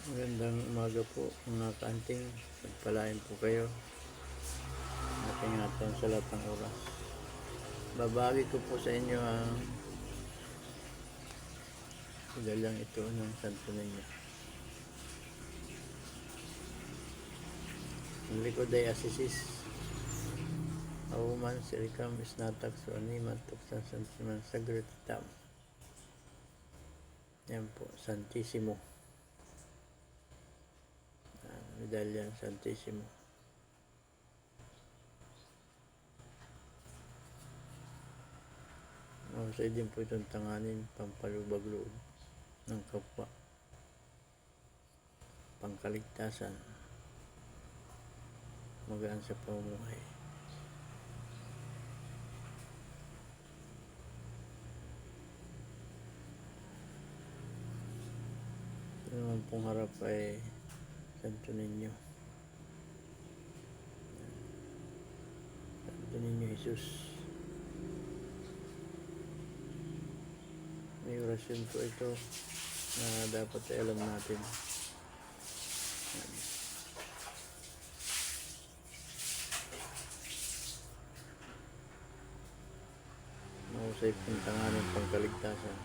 Magandang umaga po mga kaanting. Pagpalain po kayo. Natingatan sa lahat ng oras. Babagi ko po sa inyo ang galang ito ng Santo Niño. Ang likod ay Asisis. Auman sirikam isnatak so animan tuksan santiman sagratitam. Yan po, Santissimo. Medalyan Santissimo. Mahusay din po itong tanganin, pampalubag-loob ng kapwa, pangkaligtasan, magaan sa pamumuhay. Ito naman pong harap ay Santo Niño. Santo Niño Jesus. May orasyon po ito na dapat ay alam natin. Mahusay pong tanganin pangkaligtasan.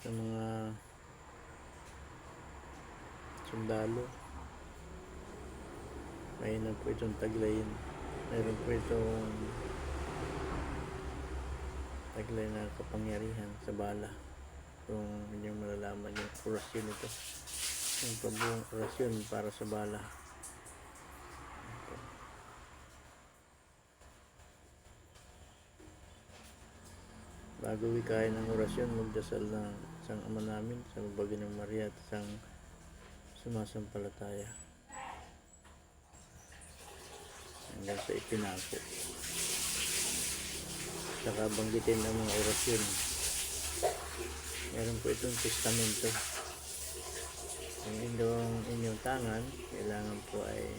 Sa mga sundalo, mayroon po itong taglayin. Mayroon po itong taglay na kapangyarihan sa bala. Kung hindi nyo malalaman yung orasyon ito, yung pabuong orasyon para sa bala. Bago wikain ang orasyon, magdasal ng isang Ama namin, sa Bagay ng Maria at isang sumasampalataya hanggang sa ipinako. Saka banggitin ang mga orasyon. Meron po itong testamento. Kung inyong tangan, kailangan po ay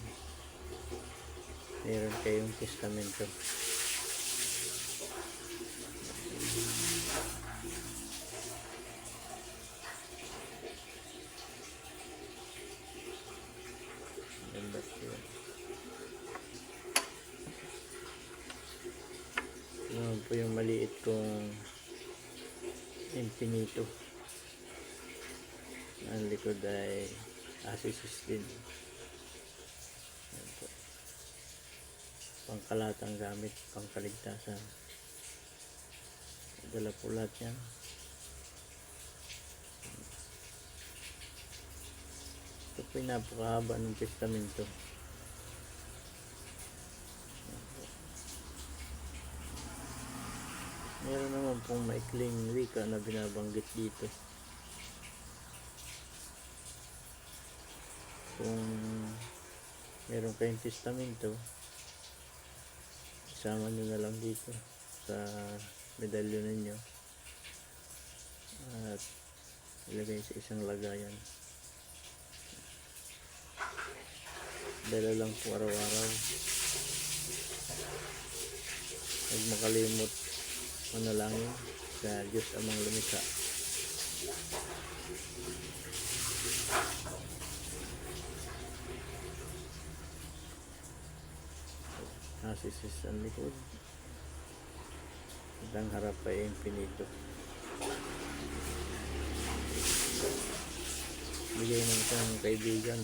meron kayong testamento. Ganda po. Yan po yung maliit kong infinito. Ang likod ay Asisis din. Yan po. Pangkalatang gamit, pangkaligtasan. Dala po lahat yan. Ito po yung napakahaba ng testamento. Meron naman pong maikling wika na binabanggit dito. Kung meron kayong testamento, isama nyo na lang dito sa medalyon ninyo at ilagay sa isang lagayan. Dala lang po araw-araw. Huwag makalimot manalangin sa Diyos Amang Lumikha. Asisis ang likod at ang harap ay infinito. Bigay ng isang kaibigan.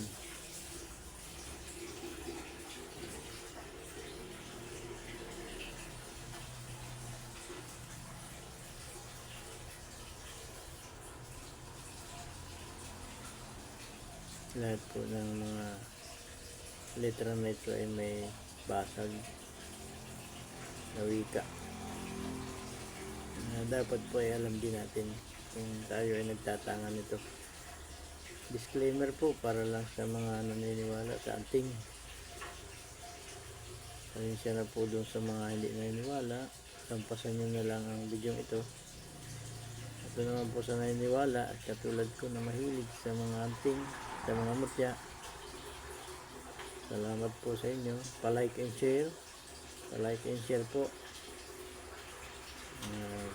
Lahat po ng mga letra na ito ay may basag na wika. Dapat po ay alam din natin kung tayo ay nagtatangan nito. Disclaimer po para lang sa mga naniniwala sa anting. Pasensya na po dun sa mga hindi naniniwala. Sampasan nyo na lang ang video ito. Ito naman po sa naniniwala at katulad ko na mahilig sa mga anting, sa mga mutya. Salamat po sa inyo. Pa-like and share. Pa-like and share po. Uh,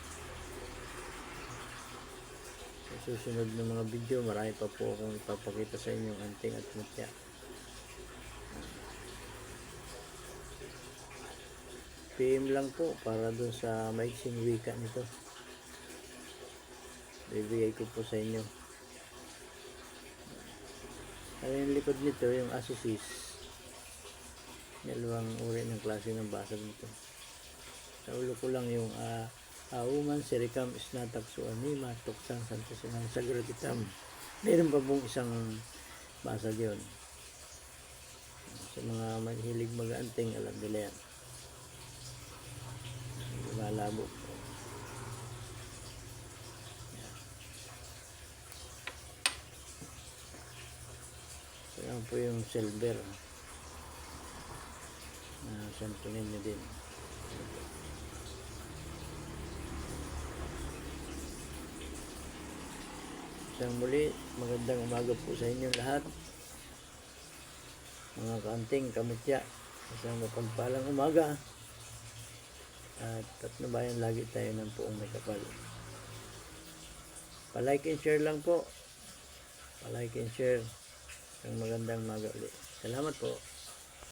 sa susunod na mga video, marami pa po akong ipapakita sa inyong anting at mutya. PM lang po para dun sa maiksing wika nito. Bibigay ko po sa inyo. Yung likod nito, yung Asisis. Dalawang uri ng klase ng basag nito. Sa ulo ko lang yung Auman, Sericam, Isnatak, Suanima, Tuksan, Santosinang, Sagragitam. Meron pa pong isang basag yun. Sa mga mahilig mag-anting, alam nila yan. Malabo po. Yan po yung silver. Santunin nyo din. Isang muli, magandang umaga po sa inyo lahat. Mga kaanting, kamutya. Isang mapagpalang umaga. At Tatno Bayan, lagi tayo ng puong may kapal. Pa-like and share lang po. Pa-like and share. Ang magandang umaga ulit. Salamat po.